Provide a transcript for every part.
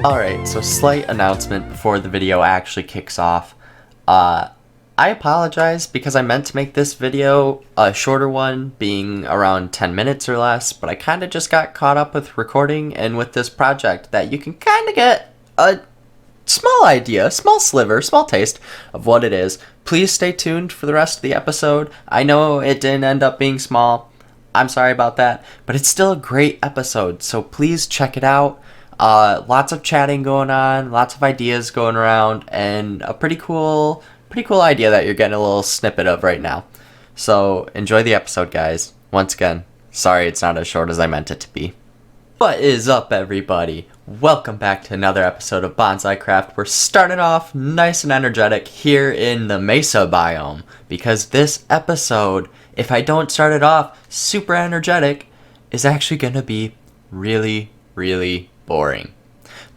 Alright, so slight announcement before the video actually kicks off. I apologize because I meant to make this video a shorter one, being around 10 minutes or less, but I kind of just got caught up with recording and with this project that you can kind of get a small idea, small sliver, small taste of what it is. Please stay tuned for the rest of the episode. I know it didn't end up being small. I'm sorry about that, but it's still a great episode, so please check it out. Lots of chatting going on, lots of ideas going around, and a pretty cool idea that you're getting a little snippet of right now. So enjoy the episode, guys. Once again, sorry it's not as short as I meant it to be. What is up, everybody? Welcome back to another episode of Bonsaicraft. We're starting off nice and energetic here in the Mesa biome, because this episode, if I don't start it off super energetic, is actually going to be really, really boring.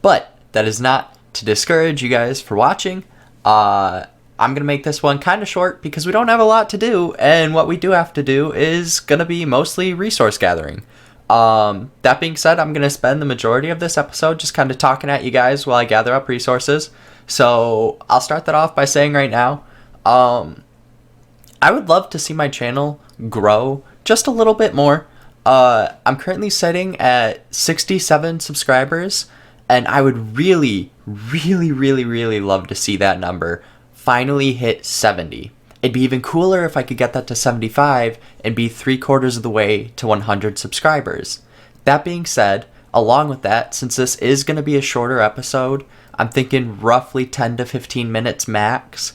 But that is not to discourage you guys for watching. I'm going to make this one kind of short because we don't have a lot to do, and what we do have to do is going to be mostly resource gathering. That being said, I'm going to spend the majority of this episode just kind of talking at you guys while I gather up resources. So I'll start that off by saying right now, I would love to see my channel grow just a little bit more. I'm currently sitting at 67 subscribers, and I would really love to see that number finally hit 70. It'd be even cooler if I could get that to 75 and be 3/4 of the way to 100 subscribers. That being said, along with that, since this is going to be a shorter episode, I'm thinking roughly 10 to 15 minutes max.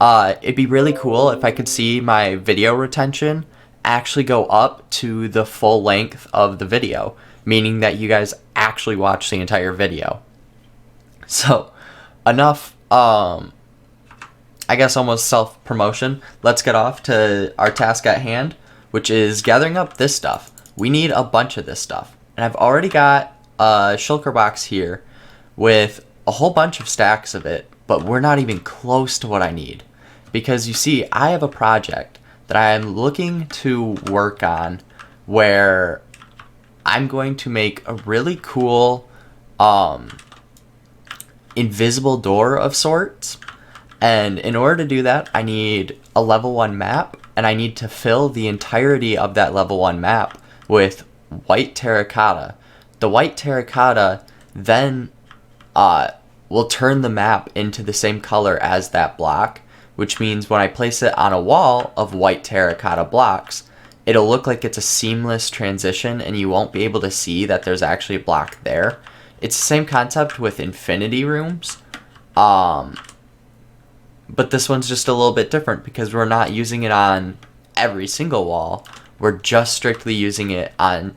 It'd be really cool if I could see my video retention actually go up to the full length of the video, meaning that you guys actually watch the entire video. So, enough, I guess almost self-promotion. Let's get off to our task at hand, which is gathering up this stuff. We need a bunch of this stuff. And I've already got a shulker box here with a whole bunch of stacks of it, but we're not even close to what I need. Because you see, I have a project that I am looking to work on where I'm going to make a really cool invisible door of sorts. And in order to do that, I need a level 1 map, and I need to fill the entirety of that level 1 map with white terracotta. The white terracotta then will turn the map into the same color as that block, which means when I place it on a wall of white terracotta blocks, it'll look like it's a seamless transition and you won't be able to see that there's actually a block there. It's the same concept with infinity rooms. But this one's just a little bit different because we're not using it on every single wall. We're just strictly using it on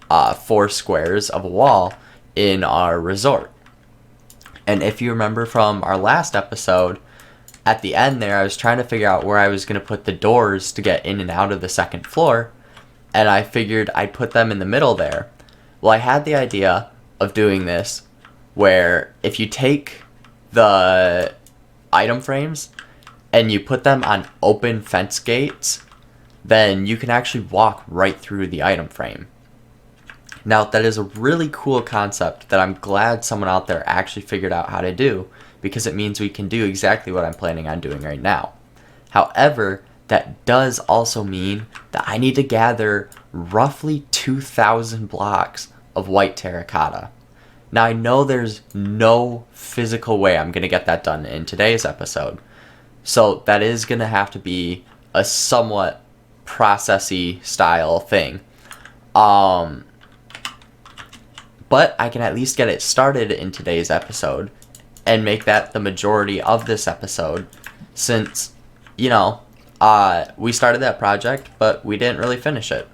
4 squares of a wall in our resort. And if you remember from our last episode, at the end there, I was trying to figure out where I was going to put the doors to get in and out of the second floor. And I figured I'd put them in the middle there. Well, I had the idea of doing this where if you take the item frames and you put them on open fence gates, then you can actually walk right through the item frame. Now, that is a really cool concept that I'm glad someone out there actually figured out how to do, because it means we can do exactly what I'm planning on doing right now. However, that does also mean that I need to gather roughly 2,000 blocks of white terracotta. Now, I know there's no physical way I'm going to get that done in today's episode. So that is going to have to be a somewhat processy style thing. But I can at least get it started in today's episode and make that the majority of this episode, since, you know, we started that project, but we didn't really finish it.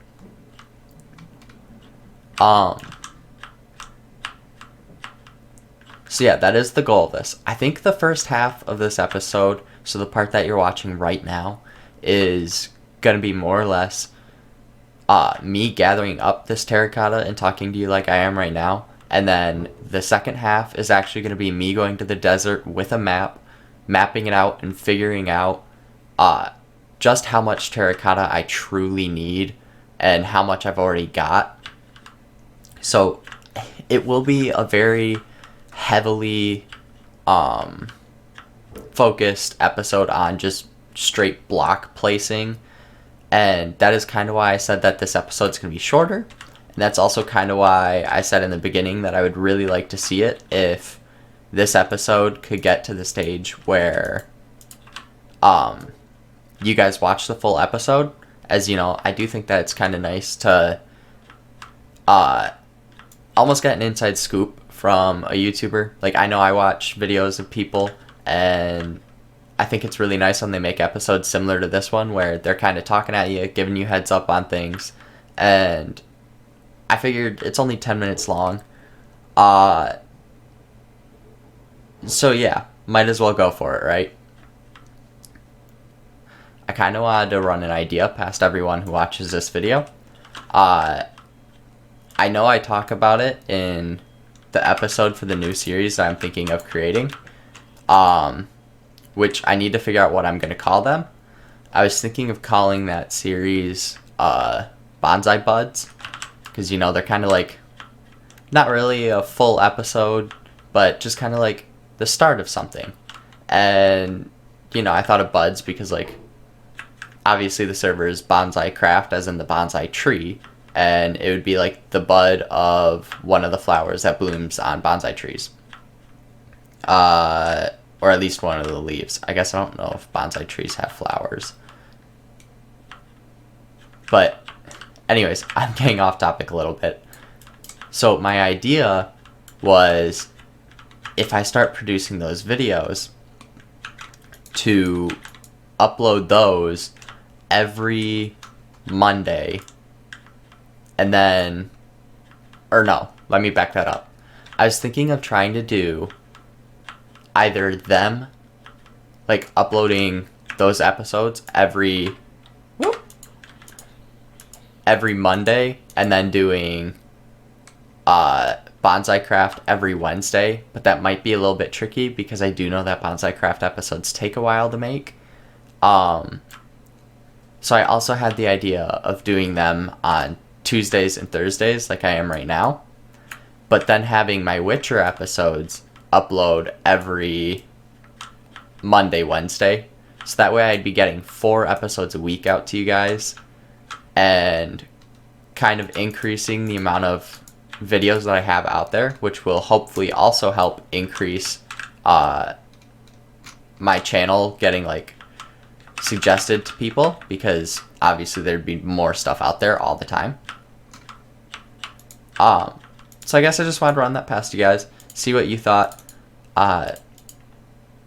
So yeah, that is the goal of this. I think the first half of this episode, so the part that you're watching right now, is going to be more or less me gathering up this terracotta and talking to you like I am right now. And then the second half is actually going to be me going to the desert with a map, mapping it out and figuring out just how much terracotta I truly need and how much I've already got. So it will be a very heavily focused episode on just straight block placing, and that is kind of why I said that this episode's going to be shorter. And that's also kind of why I said in the beginning that I would really like to see it if this episode could get to the stage where you guys watch the full episode. As you know, I do think that it's kind of nice to almost get an inside scoop from a YouTuber. Like, I know I watch videos of people, and I think it's really nice when they make episodes similar to this one, where they're kind of talking at you, giving you heads up on things. And I figured it's only 10 minutes long. So yeah, might as well go for it, right? I kind of wanted to run an idea past everyone who watches this video. I know I talk about it in the episode for the new series that I'm thinking of creating, which I need to figure out what I'm going to call them. I was thinking of calling that series Bonsai Buds, because, you know, they're kind of like, not really a full episode, but just kind of like the start of something. And, you know, I thought of buds because, like, obviously the server is Bonsaicraft, as in the bonsai tree, and it would be like the bud of one of the flowers that blooms on bonsai trees. Or at least one of the leaves. I guess I don't know if bonsai trees have flowers. But anyways, I'm getting off topic a little bit. So my idea was, if I start producing those videos, to upload those every Monday, and then, or no, let me back that up. I was thinking of trying to do either them, like uploading those episodes every Monday, and then doing Bonsaicraft every Wednesday, but that might be a little bit tricky because I do know that Bonsaicraft episodes take a while to make. So I also had the idea of doing them on Tuesdays and Thursdays like I am right now, but then having my Witcher episodes upload every Monday, Wednesday, so that way I'd be getting 4 episodes a week out to you guys, and kind of increasing the amount of videos that I have out there, which will hopefully also help increase my channel getting like suggested to people, because obviously there'd be more stuff out there all the time. So I guess I just wanted to run that past you guys, see what you thought.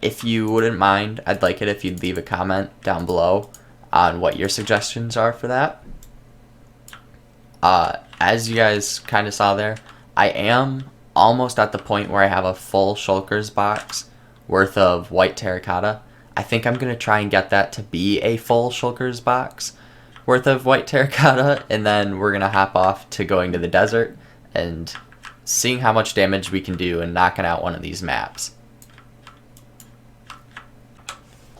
If you wouldn't mind, I'd like it if you'd leave a comment down below on what your suggestions are for that. As you guys kind of saw there, I am almost at the point where I have a full shulkers box worth of white terracotta. I think I'm going to try and get that to be a full shulkers box worth of white terracotta, and then we're going to hop off to going to the desert and seeing how much damage we can do and knocking out one of these maps.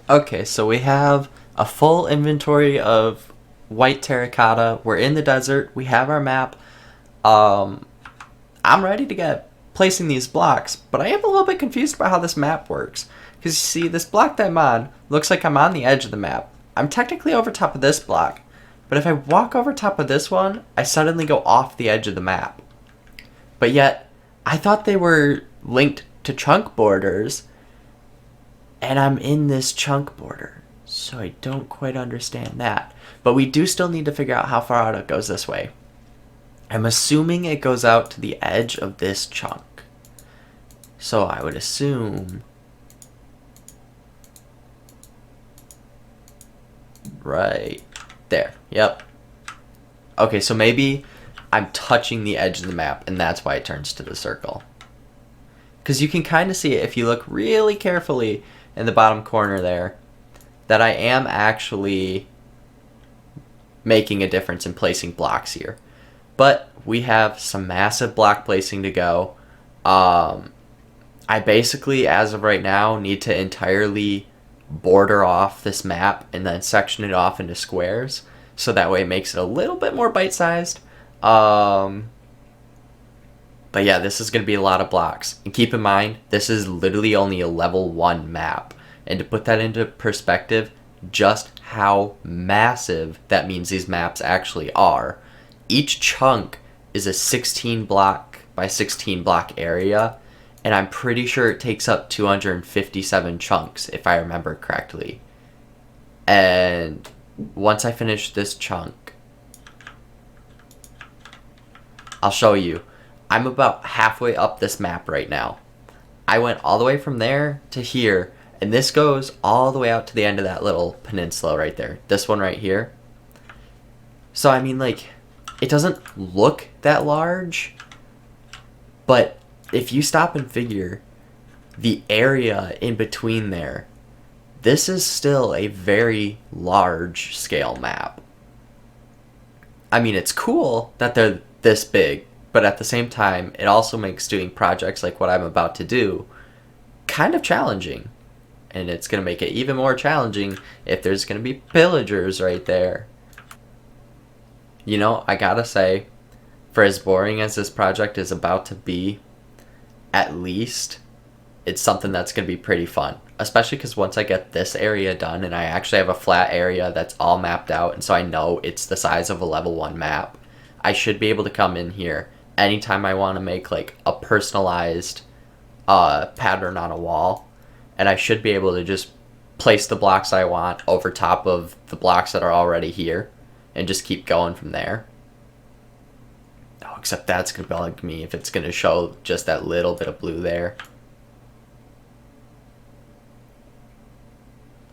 Okay, so we have a full inventory of white terracotta. We're in the desert. We have our map. I'm ready to get placing these blocks, but I am a little bit confused about how this map works. Because you see, this block that I'm on looks like I'm on the edge of the map. I'm technically over top of this block, but if I walk over top of this one, I suddenly go off the edge of the map. But yet, I thought they were linked to chunk borders, and I'm in this chunk border, so I don't quite understand that. But we do still need to figure out how far out it goes this way. I'm assuming it goes out to the edge of this chunk. So I would assume right there. Yep. Okay, so maybe I'm touching the edge of the map, and that's why it turns to the circle. Because you can kind of see it if you look really carefully in the bottom corner there, that I am actually making a difference in placing blocks here. But we have some massive block placing to go. I basically, as of right now, need to entirely border off this map and then section it off into squares, so that way it makes it a little bit more bite-sized. But yeah, this is going to be a lot of blocks. And keep in mind, this is literally only a level 1 map. And to put that into perspective, just how massive that means these maps actually are. Each chunk is a 16 block by 16 block area, and I'm pretty sure it takes up 257 chunks, if I remember correctly. And once I finish this chunk, I'll show you. I'm about halfway up this map right now. I went all the way from there to here, and this goes all the way out to the end of that little peninsula right there. This one right here. So, I mean, like, it doesn't look that large, but if you stop and figure the area in between there, this is still a very large scale map. I mean, it's cool that they're this big, but at the same time, it also makes doing projects like what I'm about to do kind of challenging. And it's going to make it even more challenging if there's going to be pillagers right there. You know, I gotta say, for as boring as this project is about to be, at least it's something that's going to be pretty fun. Especially because once I get this area done and I actually have a flat area that's all mapped out, and so I know it's the size of a level 1 map, I should be able to come in here anytime I want to make like a personalized pattern on a wall, and I should be able to just place the blocks I want over top of the blocks that are already here and just keep going from there. Oh, except that's going to bug me if it's going to show just that little bit of blue there.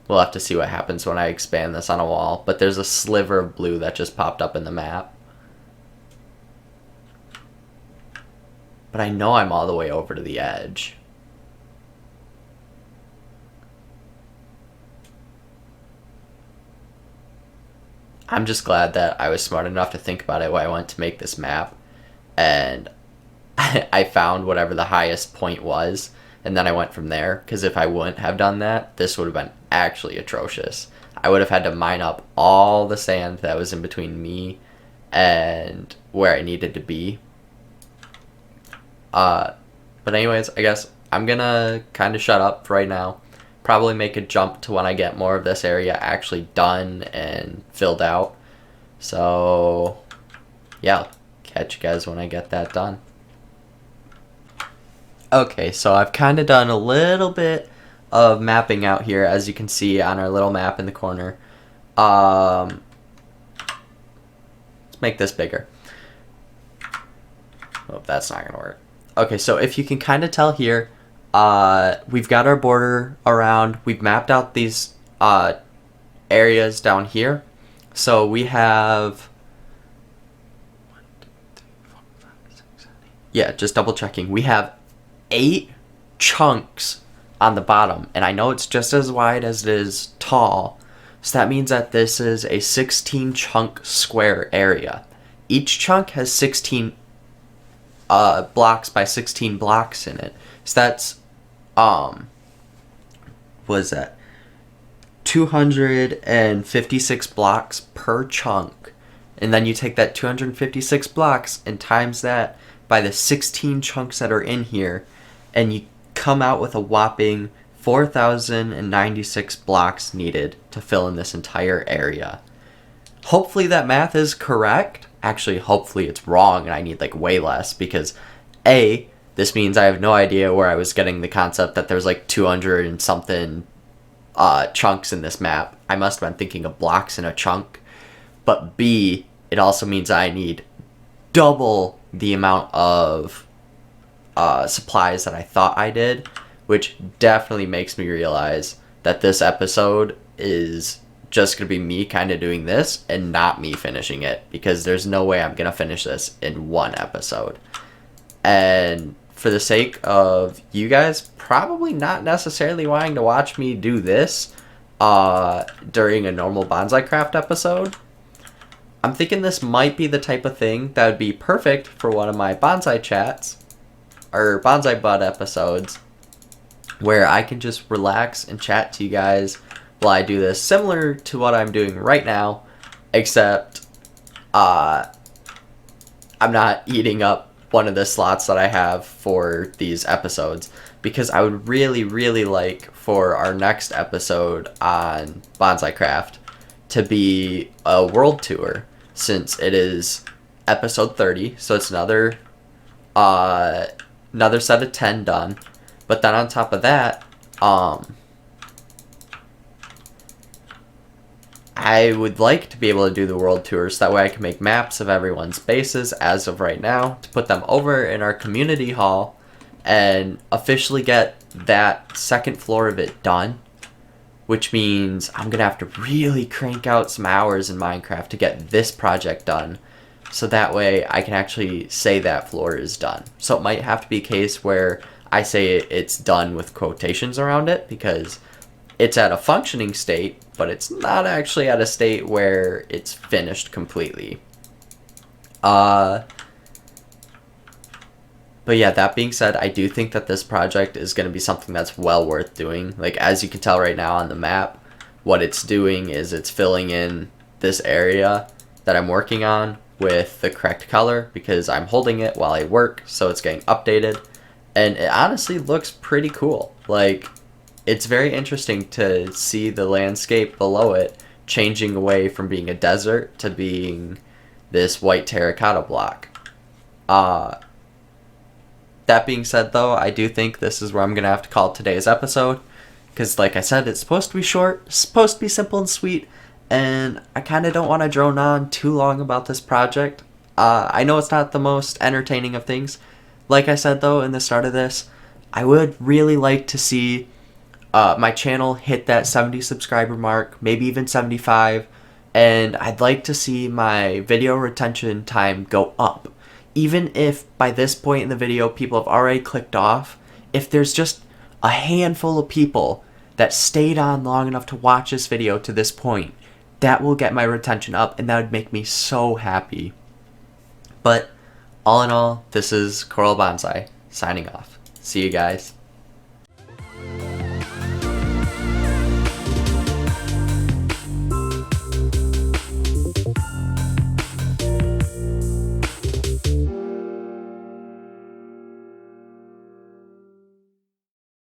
We'll have to see what happens when I expand this on a wall, but there's a sliver of blue that just popped up in the map. But I know I'm all the way over to the edge. I'm just glad that I was smart enough to think about it when I went to make this map, and I found whatever the highest point was, and then I went from there, because if I wouldn't have done that, this would have been actually atrocious. I would have had to mine up all the sand that was in between me and where I needed to be. But anyways, I guess I'm gonna kind of shut up for right now. Probably make a jump to when I get more of this area actually done and filled out. So, yeah, I'll catch you guys when I get that done. Okay, so I've kind of done a little bit of mapping out here, as you can see on our little map in the corner. Let's make this bigger. Oh, that's not gonna work. Okay, so if you can kind of tell here, we've got our border around. We've mapped out these areas down here. So we have, yeah, just double checking. We have 8 chunks on the bottom, and I know it's just as wide as it is tall. So that means that this is a 16 chunk square area. Each chunk has 16 blocks by 16 blocks in it. So that's what is that? 256 blocks per chunk. And then you take that 256 blocks and times that by the 16 chunks that are in here, and you come out with a whopping 4,096 blocks needed to fill in this entire area. Hopefully that math is correct. Actually, hopefully it's wrong and I need like way less, because A, this means I have no idea where I was getting the concept that there's like 200 and something chunks in this map. I must have been thinking of blocks in a chunk. But B, it also means I need double the amount of supplies that I thought I did, which definitely makes me realize that this episode is just going to be me kind of doing this and not me finishing it, because there's no way I'm going to finish this in one episode. And for the sake of you guys probably not necessarily wanting to watch me do this during a normal Bonsaicraft episode, I'm thinking this might be the type of thing that would be perfect for one of my bonsai chats or bonsai bud episodes, where I can just relax and chat to you guys while I do this, similar to what I'm doing right now, except I'm not eating up one of the slots that I have for these episodes, because I would really, really like for our next episode on Bonsaicraft to be a world tour, since it is episode 30, so it's another set of 10 done. But then on top of that, I would like to be able to do the world tours, so that way I can make maps of everyone's bases as of right now, to put them over in our community hall and officially get that second floor of it done, which means I'm going to have to really crank out some hours in Minecraft to get this project done, so that way I can actually say that floor is done. So it might have to be a case where I say it's done with quotations around it, because it's at a functioning state, but it's not actually at a state where it's finished completely. But yeah, that being said, I do think that this project is going to be something that's well worth doing. Like, as you can tell right now on the map, what it's doing is it's filling in this area that I'm working on with the correct color, because I'm holding it while I work, so it's getting updated. And it honestly looks pretty cool. Like, it's very interesting to see the landscape below it changing away from being a desert to being this white terracotta block. That being said, though, I do think this is where I'm going to have to call today's episode, because like I said, it's supposed to be short, it's supposed to be simple and sweet, and I kind of don't want to drone on too long about this project. I know it's not the most entertaining of things. Like I said, though, in the start of this, I would really like to see my channel hit that 70 subscriber mark, maybe even 75, and I'd like to see my video retention time go up. Even if by this point in the video people have already clicked off, if there's just a handful of people that stayed on long enough to watch this video to this point, that will get my retention up, and that would make me so happy. But all in all, this is CoralBonsai signing off. See you guys.